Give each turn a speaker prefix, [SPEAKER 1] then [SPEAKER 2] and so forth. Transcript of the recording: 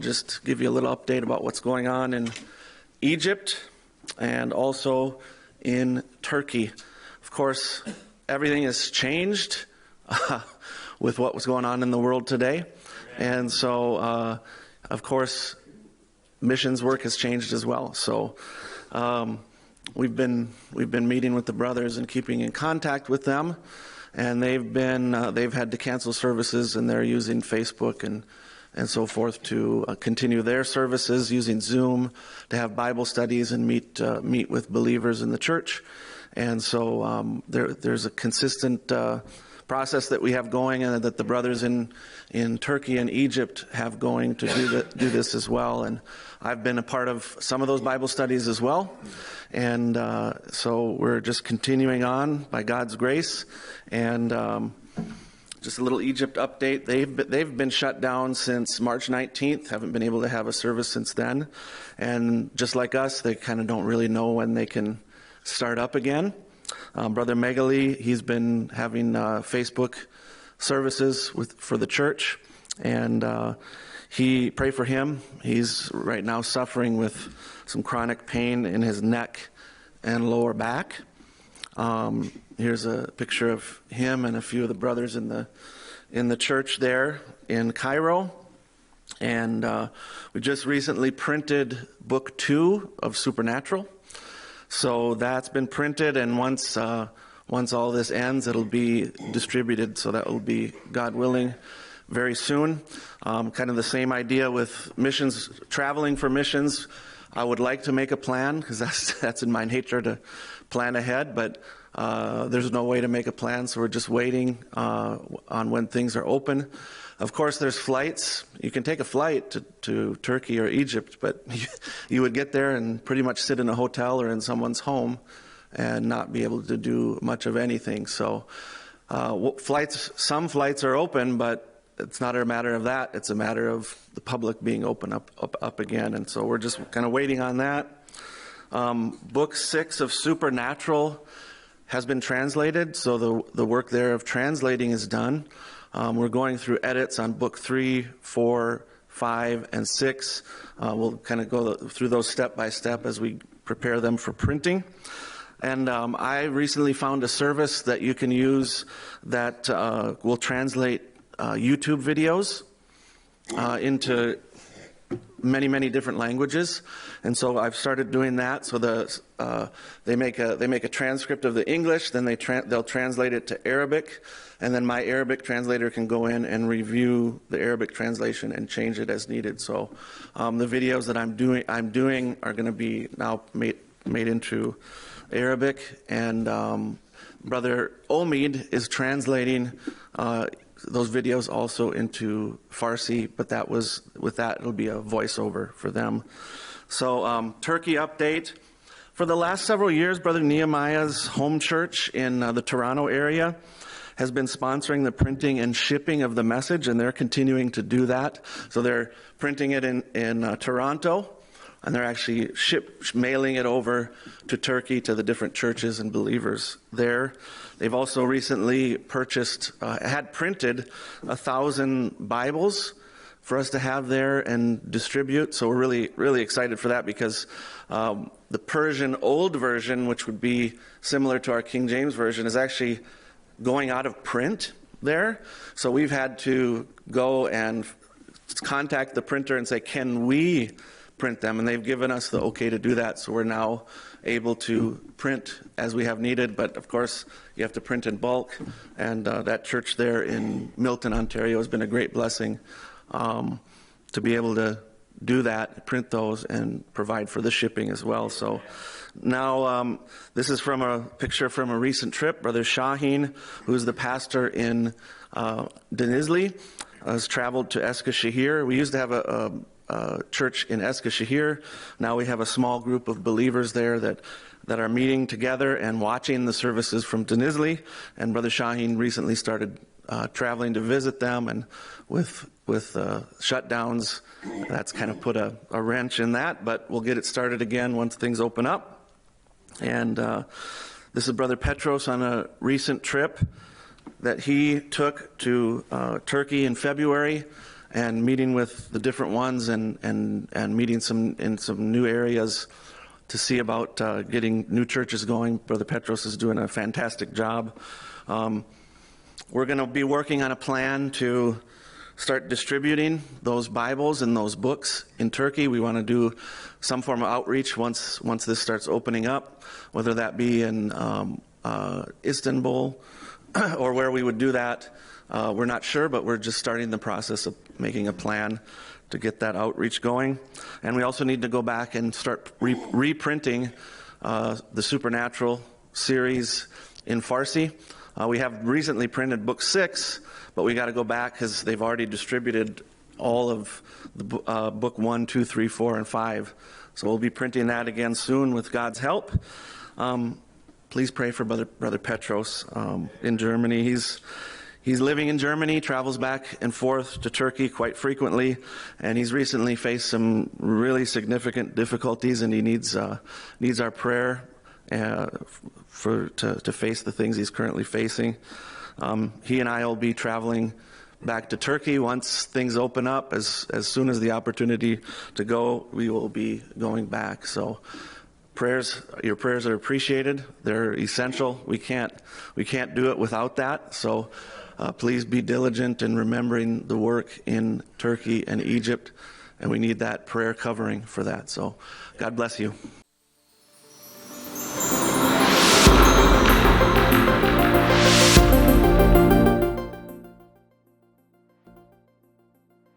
[SPEAKER 1] to just give you a little update about what's going on in Egypt and also in Turkey. Of course, everything has changed with what was going on in the world today. And so, of course, missions work has changed as well. So we've been meeting with the brothers and keeping in contact with them. And they've had to cancel services, and they're using Facebook and so forth to continue their services, using Zoom to have Bible studies and meet with believers in the church. And so there's a consistent process that we have going, and that the brothers in Turkey and Egypt have going to do this as well. And I've been a part of some of those Bible studies as well. And so we're just continuing on by God's grace. And just a little Egypt update. They've been shut down since March 19th. Haven't been able to have a service since then. And just like us, they kind of don't really know when they can start up again. Brother Megali, he's been having Facebook services for the church, and pray for him. He's right now suffering with some chronic pain in his neck and lower back. Here's a picture of him and a few of the brothers in the church there in Cairo. And we just recently printed book 2 of Supernatural. So that's been printed, and once all this ends, it'll be distributed. So that will be, God willing, very soon. Kind of the same idea with missions, traveling for missions. I would like to make a plan, because that's in my nature to plan ahead, but there's no way to make a plan, so we're just waiting on when things are open. Of course, there's flights. You can take a flight to Turkey or Egypt, but you would get there and pretty much sit in a hotel or in someone's home and not be able to do much of anything. So some flights are open, but it's not a matter of that. It's a matter of the public being open up again. And so we're just kind of waiting on that. Book 6 of Supernatural has been translated, so the work there of translating is done. We're going through edits on book 3, 4, 5, and 6. We'll kind of go through those step by step as we prepare them for printing. And I recently found a service that you can use that will translate YouTube videos into many different languages. And so I've started doing that. So they make a transcript of the English, then they'll translate it to Arabic, and then my Arabic translator can go in and review the Arabic translation and change it as needed. So the videos that I'm doing are going to be now made into Arabic, and Brother Omid is translating those videos also into Farsi, but it'll be a voiceover for them. So Turkey update. For the last several years, Brother Nehemiah's home church in the Toronto area has been sponsoring the printing and shipping of the message, and they're continuing to do that. So they're printing it in Toronto, and they're actually mailing it over to Turkey to the different churches and believers there. They've also recently had printed 1,000 Bibles for us to have there and distribute. So we're really excited for that, because the Persian Old Version, which would be similar to our King James Version, is actually going out of print there. So we've had to go and contact the printer and say, can we print them? And they've given us the okay to do that. So we're now able to print as we have needed. But of course, you have to print in bulk. And that church there in Milton, Ontario has been a great blessing to be able to do that, print those, and provide for the shipping as well. So now this is from a picture from a recent trip. Brother Shaheen, who's the pastor in Denizli, has traveled to Eskişehir. We used to have a church in Eskişehir. Now we have a small group of believers there that are meeting together and watching the services from Denizli. And Brother Shaheen recently started traveling to visit them, and with shutdowns, that's kind of put a wrench in that, but we'll get it started again once things open up. And this is Brother Petros on a recent trip that he took to Turkey in February, and meeting with the different ones and meeting in some new areas to see about getting new churches going. Brother Petros is doing a fantastic job. We're going to be working on a plan to start distributing those Bibles and those books in Turkey. We want to do some form of outreach once this starts opening up, whether that be in Istanbul or where we would do that. We're not sure, but we're just starting the process of making a plan to get that outreach going. And we also need to go back and start reprinting the Supernatural series in Farsi. We have recently printed book 6, but we got to go back because they've already distributed all of the book 1, 2, 3, 4, and 5. So we'll be printing that again soon with God's help. Please pray for Brother Petros in Germany. He's living in Germany, travels back and forth to Turkey quite frequently, and he's recently faced some really significant difficulties, and he needs our prayer to face the things he's currently facing. He and I will be traveling back to Turkey once things open up. As soon as the opportunity to go, we will be going back. So your prayers are appreciated. They're essential. We can't do it without that. So please be diligent in remembering the work in Turkey and Egypt, and we need that prayer covering for that. So God bless you.